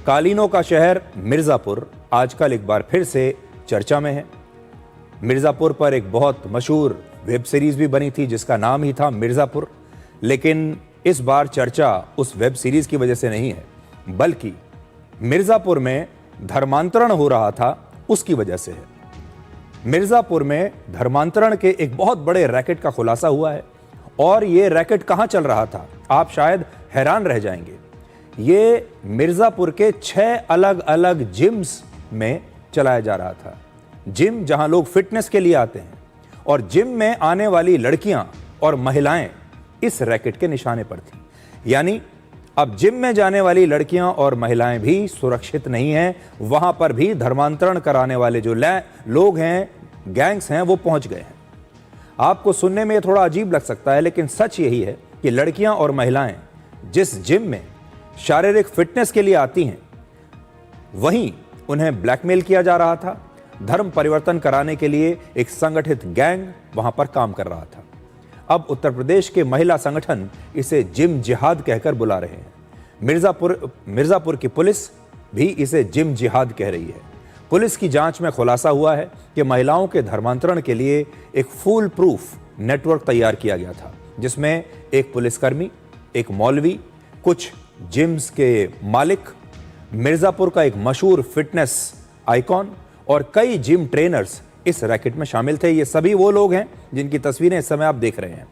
कालीनों का शहर मिर्ज़ापुर आजकल एक बार फिर से चर्चा में है। मिर्ज़ापुर पर एक बहुत मशहूर वेब सीरीज भी बनी थी जिसका नाम ही था मिर्ज़ापुर, लेकिन इस बार चर्चा उस वेब सीरीज की वजह से नहीं है, बल्कि मिर्ज़ापुर में धर्मांतरण हो रहा था उसकी वजह से है। मिर्ज़ापुर में धर्मांतरण के एक बहुत बड़े रैकेट का खुलासा हुआ है और ये रैकेट कहाँ चल रहा था, आप शायद हैरान रह जाएंगे। ये मिर्ज़ापुर के 6 अलग अलग जिम्स में चलाया जा रहा था। जिम जहां लोग फिटनेस के लिए आते हैं और जिम में आने वाली लड़कियां और महिलाएं इस रैकेट के निशाने पर थी। यानी अब जिम में जाने वाली लड़कियां और महिलाएं भी सुरक्षित नहीं हैं, वहां पर भी धर्मांतरण कराने वाले जो लोग हैं, गैंग्स हैं, वो पहुंच गए हैं। आपको सुनने में थोड़ा अजीब लग सकता है, लेकिन सच यही है कि लड़कियां और महिलाएं जिस जिम में शारीरिक फिटनेस के लिए आती हैं, वहीं उन्हें ब्लैकमेल किया जा रहा था। धर्म परिवर्तन कराने के लिए एक संगठित गैंग वहां पर काम कर रहा था। अब उत्तर प्रदेश के महिला संगठन इसे जिम जिहाद कहकर बुला रहे हैं। मिर्ज़ापुर की पुलिस भी इसे जिम जिहाद कह रही है। पुलिस की जांच में खुलासा हुआ है कि महिलाओं के धर्मांतरण के लिए एक फुल प्रूफ नेटवर्क तैयार किया गया था, जिसमें एक पुलिसकर्मी, एक मौलवी, कुछ जिम्स के मालिक, मिर्ज़ापुर का एक मशहूर फिटनेस आइकॉन और कई जिम ट्रेनर्स इस रैकेट में शामिल थे। ये सभी वो लोग हैं जिनकी तस्वीरें इस समय आप देख रहे हैं।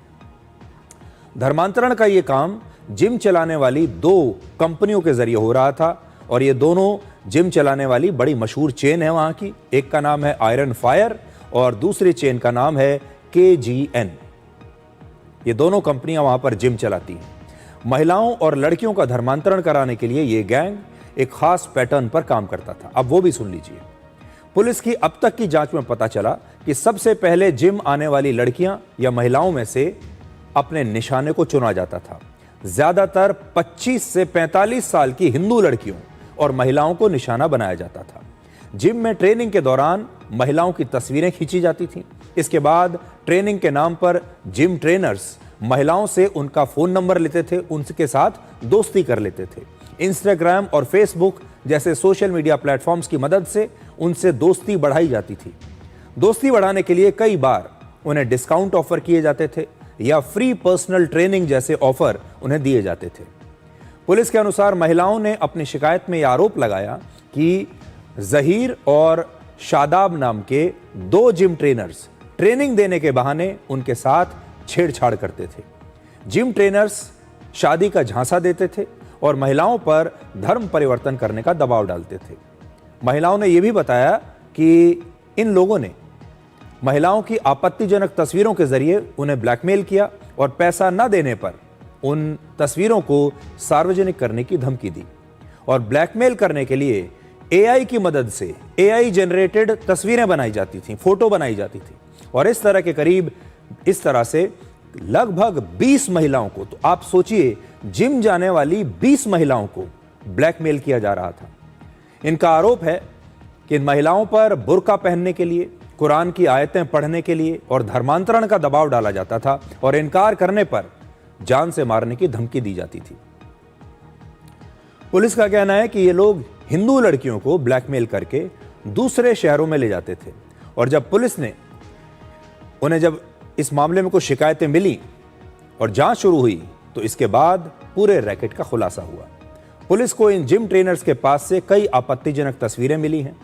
धर्मांतरण का ये काम जिम चलाने वाली 2 कंपनियों के जरिए हो रहा था और ये दोनों जिम चलाने वाली बड़ी मशहूर चेन है वहां की। एक का नाम है आयरन फायर और दूसरी चेन का नाम है KGN। ये दोनों कंपनियां वहां पर जिम चलाती हैं। महिलाओं और लड़कियों का धर्मांतरण कराने के लिए ये गैंग एक खास पैटर्न पर काम करता था। अब वो भी सुन लीजिए। पुलिस की अब तक की जांच में पता चला कि सबसे पहले जिम आने वाली लड़कियां या महिलाओं में से अपने निशाने को चुना जाता था। ज्यादातर 25 से 45 साल की हिंदू लड़कियों और महिलाओं को निशाना बनाया जाता था। जिम में ट्रेनिंग के दौरान महिलाओं की तस्वीरें खींची जाती थीं। इसके बाद ट्रेनिंग के नाम पर जिम ट्रेनर्स महिलाओं से उनका फोन नंबर लेते थे, उनके साथ दोस्ती कर लेते थे। इंस्टाग्राम और फेसबुक जैसे सोशल मीडिया प्लेटफॉर्म्स की मदद से उनसे दोस्ती बढ़ाई जाती थी। दोस्ती बढ़ाने के लिए कई बार उन्हें डिस्काउंट ऑफर किए जाते थे या फ्री पर्सनल ट्रेनिंग जैसे ऑफर उन्हें दिए जाते थे। पुलिस के अनुसार महिलाओं ने अपनी शिकायत में यह आरोप लगाया कि जहीर और शादाब नाम के 2 जिम ट्रेनर्स ट्रेनिंग देने के बहाने उनके साथ छेड़छाड़ करते थे। जिम ट्रेनर्स शादी का झांसा देते थे और महिलाओं पर धर्म परिवर्तन करने का दबाव डालते थे। महिलाओं ने यह भी बताया कि इन लोगों ने महिलाओं की आपत्तिजनक तस्वीरों के जरिए उन्हें ब्लैकमेल किया और पैसा न देने पर उन तस्वीरों को सार्वजनिक करने की धमकी दी। और ब्लैकमेल करने के लिए AI की मदद से AI जनरेटेड तस्वीरें बनाई जाती थी, फोटो बनाई जाती थी और इस तरह से लगभग 20 महिलाओं को, तो आप सोचिए जिम जाने वाली 20 महिलाओं को ब्लैकमेल किया जा रहा था। इनका आरोप है कि इन महिलाओं पर बुर्का पहनने के लिए, कुरान की आयतें पढ़ने के लिए और धर्मांतरण का दबाव डाला जाता था और इनकार करने पर जान से मारने की धमकी दी जाती थी। पुलिस का कहना है कि ये लोग हिंदू लड़कियों को ब्लैकमेल करके दूसरे शहरों में ले जाते थे और जब पुलिस ने जब इस मामले में कुछ शिकायतें मिली और जांच शुरू हुई तो इसके बाद पूरे रैकेट का खुलासा हुआ। पुलिस को इन जिम ट्रेनर्स के पास से कई आपत्तिजनक तस्वीरें मिली हैं,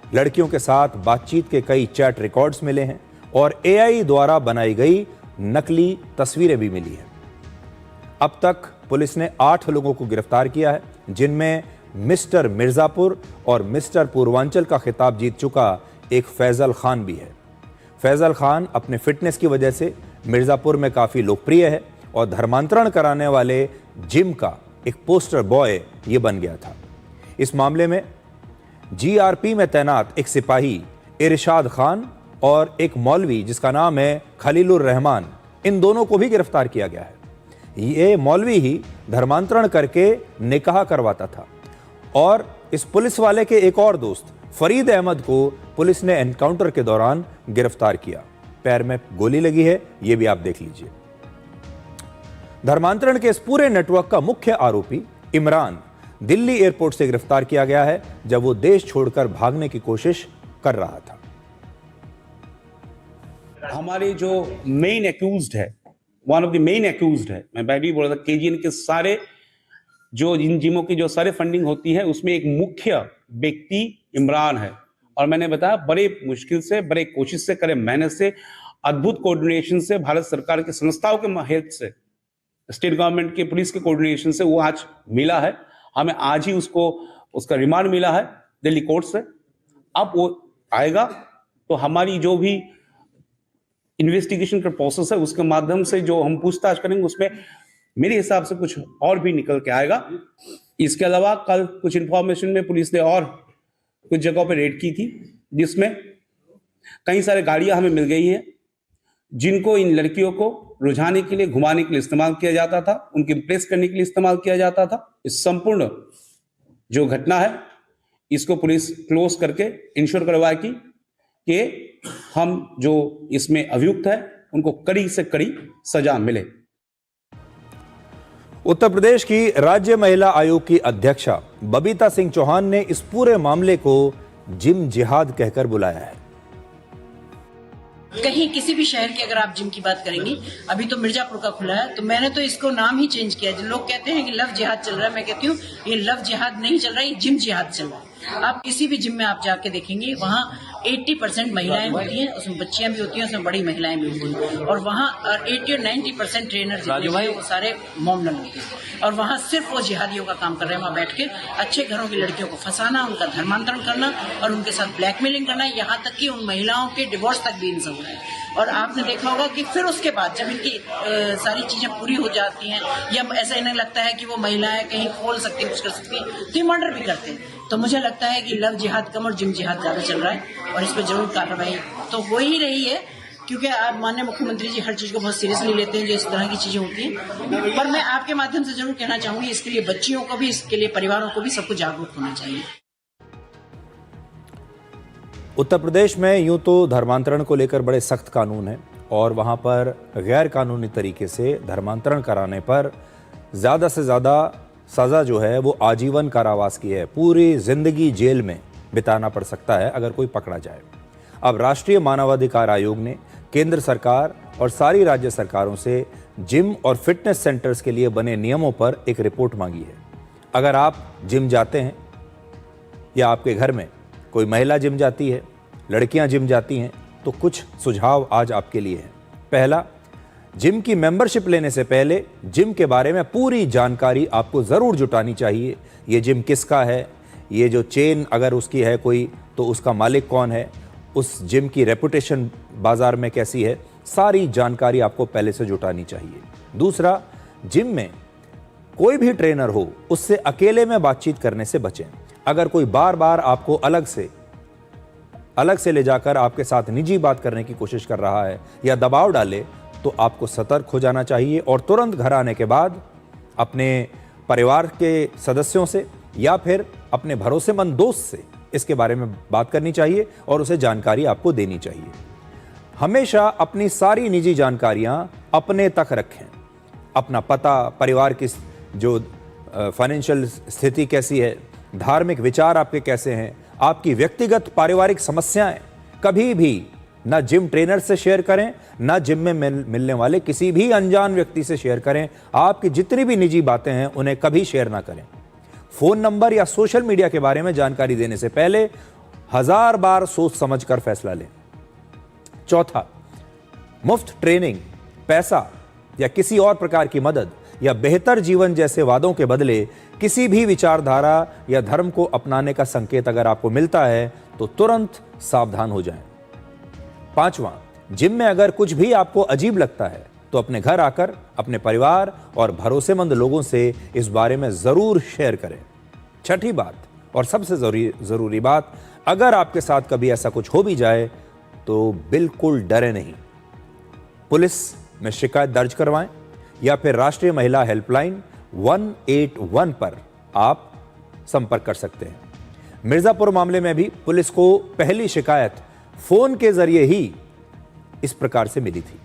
लड़कियों के साथ बातचीत के कई चैट रिकॉर्ड्स मिले हैं और AI द्वारा बनाई गई नकली तस्वीरें भी मिली हैं। अब तक पुलिस ने 8 लोगों को गिरफ्तार किया है, जिनमें मिस्टर मिर्ज़ापुर और मिस्टर पूर्वांचल का खिताब जीत चुका एक फैजल खान भी है। फैजल खान अपने फिटनेस की वजह से मिर्ज़ापुर में काफ़ी लोकप्रिय है और धर्मांतरण कराने वाले जिम का एक पोस्टर बॉय ये बन गया था। इस मामले में GRP में तैनात एक सिपाही इरशाद खान और एक मौलवी जिसका नाम है खलीलुर रहमान, इन दोनों को भी गिरफ्तार किया गया है। ये मौलवी ही धर्मांतरण करके निकाह करवाता था और इस पुलिस वाले के एक और दोस्त फरीद अहमद को पुलिस ने एनकाउंटर के दौरान गिरफ्तार किया। पैर में गोली लगी है, यह भी आप देख लीजिए। धर्मांतरण के इस पूरे नेटवर्क का मुख्य आरोपी इमरान दिल्ली एयरपोर्ट से गिरफ्तार किया गया है जब वो देश छोड़कर भागने की कोशिश कर रहा था। हमारे जो मेन एक्यूज्ड है, one of the main accused है, मैं पहले ही बोला था, केजीएन के सारे जो इन जिमों की जो सारे फंडिंग होती है उसमें एक मुख्य व्यक्ति इमरान है। और मैंने बताया बड़े मुश्किल से, बड़े कोशिश से, करे मेहनत से, अद्भुत कोऑर्डिनेशन से, भारत सरकार की संस्थाओं के हेल्प से, स्टेट गवर्नमेंट के पुलिस के कोऑर्डिनेशन से वो आज मिला है। हमें आज ही उसका रिमांड मिला है दिल्ली कोर्ट से। अब वो आएगा तो हमारी जो भी इन्वेस्टिगेशन का प्रोसेस है उसके माध्यम से जो हम पूछताछ करेंगे उसमें मेरे हिसाब से कुछ और भी निकल के आएगा। इसके अलावा कल कुछ इंफॉर्मेशन में पुलिस ने और कुछ जगहों पर रेड की थी जिसमें कई सारे गाड़ियां हमें मिल गई हैं जिनको इन लड़कियों को रुझाने के लिए, घुमाने के लिए इस्तेमाल किया जाता था, उनके इम्प्रेस करने के लिए इस्तेमाल किया जाता था। इस संपूर्ण जो घटना है इसको पुलिस क्लोज करके इंश्योर करवाए कि हम जो इसमें अभियुक्त है उनको कड़ी से कड़ी सजा मिले। उत्तर प्रदेश की राज्य महिला आयोग की अध्यक्षा बबीता सिंह चौहान ने इस पूरे मामले को जिम जिहाद कहकर बुलाया है। कहीं किसी भी शहर की अगर आप जिम की बात करेंगी, अभी तो मिर्जापुर का खुला है, तो मैंने तो इसको नाम ही चेंज किया। जो लोग कहते हैं कि लव जिहाद चल रहा है, मैं कहती हूँ ये लव जिहाद नहीं चल रहा है, ये जिम जिहाद चल रहा है। आप किसी भी जिम में आप जाके देखेंगे, वहाँ 80% महिलाएं होती हैं, उसमें बच्चियां भी होती हैं, उसमें बड़ी महिलाएं भी होती हैं, और वहाँ 80 और 90% ट्रेनर जितने हैं वो सारे मोमडन होते हैं, और वहाँ सिर्फ वो जिहादियों का काम कर रहे हैं। वहाँ बैठ के अच्छे घरों की लड़कियों को फंसाना, उनका धर्मांतरण करना और उनके साथ ब्लैकमेलिंग करना, यहाँ तक कि उन महिलाओं के डिवोर्स तक भी इनसे हो रहा है। और आपने देखा होगा कि फिर उसके बाद जब इनकी सारी चीजें पूरी हो जाती हैं या ऐसा इन्हें लगता है कि वो महिलाएं कहीं खोल सकती हैं, कुछ कर सकती हैं, तो ये मर्डर भी करते हैं। तो मुझे लगता है कि लव जिहाद कम और जिम जिहाद ज्यादा चल रहा है और इस पर जरूर कार्रवाई तो हो ही रही है, क्योंकि आप माननीय मुख्यमंत्री जी हर चीज को बहुत सीरियसली लेते हैं जो इस तरह की चीजें होती हैं। पर मैं आपके माध्यम से जरूर कहना चाहूंगी, इसके लिए बच्चियों को भी, इसके लिए परिवारों को भी, सबको जागरूक होना चाहिए। उत्तर प्रदेश में यूं तो धर्मांतरण को लेकर बड़े सख्त कानून हैं और वहां पर गैर कानूनी तरीके से धर्मांतरण कराने पर ज़्यादा से ज़्यादा सज़ा जो है वो आजीवन कारावास की है, पूरी ज़िंदगी जेल में बिताना पड़ सकता है अगर कोई पकड़ा जाए। अब राष्ट्रीय मानवाधिकार आयोग ने केंद्र सरकार और सारी राज्य सरकारों से जिम और फिटनेस सेंटर्स के लिए बने नियमों पर एक रिपोर्ट मांगी है। अगर आप जिम जाते हैं या आपके घर में कोई महिला जिम जाती है, लड़कियां जिम जाती हैं, तो कुछ सुझाव आज आपके लिए हैं। पहला, जिम की मेंबरशिप लेने से पहले जिम के बारे में पूरी जानकारी आपको ज़रूर जुटानी चाहिए। ये जिम किसका है, ये जो चेन अगर उसकी है कोई तो उसका मालिक कौन है, उस जिम की रेपुटेशन बाज़ार में कैसी है, सारी जानकारी आपको पहले से जुटानी चाहिए। दूसरा, जिम में कोई भी ट्रेनर हो उससे अकेले में बातचीत करने से बचें। अगर कोई बार बार आपको अलग से ले जाकर आपके साथ निजी बात करने की कोशिश कर रहा है या दबाव डाले तो आपको सतर्क हो जाना चाहिए और तुरंत घर आने के बाद अपने परिवार के सदस्यों से या फिर अपने भरोसेमंद दोस्त से इसके बारे में बात करनी चाहिए और उसे जानकारी आपको देनी चाहिए। हमेशा अपनी सारी निजी जानकारियां अपने तक रखें। अपना पता, परिवार की जो फाइनेंशियल स्थिति कैसी है, धार्मिक विचार आपके कैसे हैं, आपकी व्यक्तिगत पारिवारिक समस्याएं कभी भी ना जिम ट्रेनर से शेयर करें, ना जिम में मिलने वाले किसी भी अनजान व्यक्ति से शेयर करें। आपकी जितनी भी निजी बातें हैं उन्हें कभी शेयर ना करें। फोन नंबर या सोशल मीडिया के बारे में जानकारी देने से पहले 1000 बार सोच समझकर फैसला लें। चौथा, मुफ्त ट्रेनिंग, पैसा या किसी और प्रकार की मदद या बेहतर जीवन जैसे वादों के बदले किसी भी विचारधारा या धर्म को अपनाने का संकेत अगर आपको मिलता है तो तुरंत सावधान हो जाएं। पांचवां, जिम में अगर कुछ भी आपको अजीब लगता है तो अपने घर आकर अपने परिवार और भरोसेमंद लोगों से इस बारे में जरूर शेयर करें। छठी बात और सबसे जरूरी बात, अगर आपके साथ कभी ऐसा कुछ हो भी जाए तो बिल्कुल डरे नहीं। पुलिस में शिकायत दर्ज करवाएं या फिर राष्ट्रीय महिला हेल्पलाइन 181 पर आप संपर्क कर सकते हैं। मिर्जापुर मामले में भी पुलिस को पहली शिकायत फोन के जरिए ही इस प्रकार से मिली थी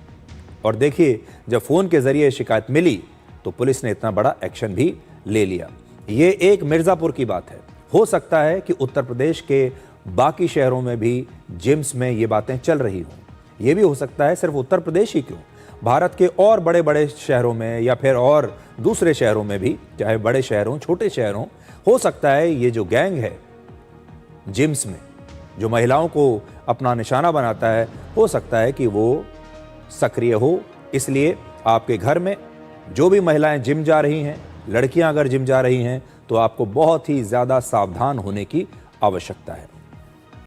और देखिए, जब फोन के जरिए शिकायत मिली तो पुलिस ने इतना बड़ा एक्शन भी ले लिया। ये एक मिर्ज़ापुर की बात है। हो सकता है कि उत्तर प्रदेश के बाकी शहरों में भी जिम्स में ये बातें चल रही हों। ये भी हो सकता है सिर्फ उत्तर प्रदेश ही क्यों, भारत के और बड़े बड़े शहरों में या फिर और दूसरे शहरों में भी, चाहे बड़े शहरों छोटे शहरों, हो सकता है ये जो गैंग है जिम्स में, जो महिलाओं को अपना निशाना बनाता है, हो सकता है कि वो सक्रिय हो। इसलिए आपके घर में जो भी महिलाएं जिम जा रही हैं, लड़कियां अगर जिम जा रही हैं, तो आपको बहुत ही ज़्यादा सावधान होने की आवश्यकता है।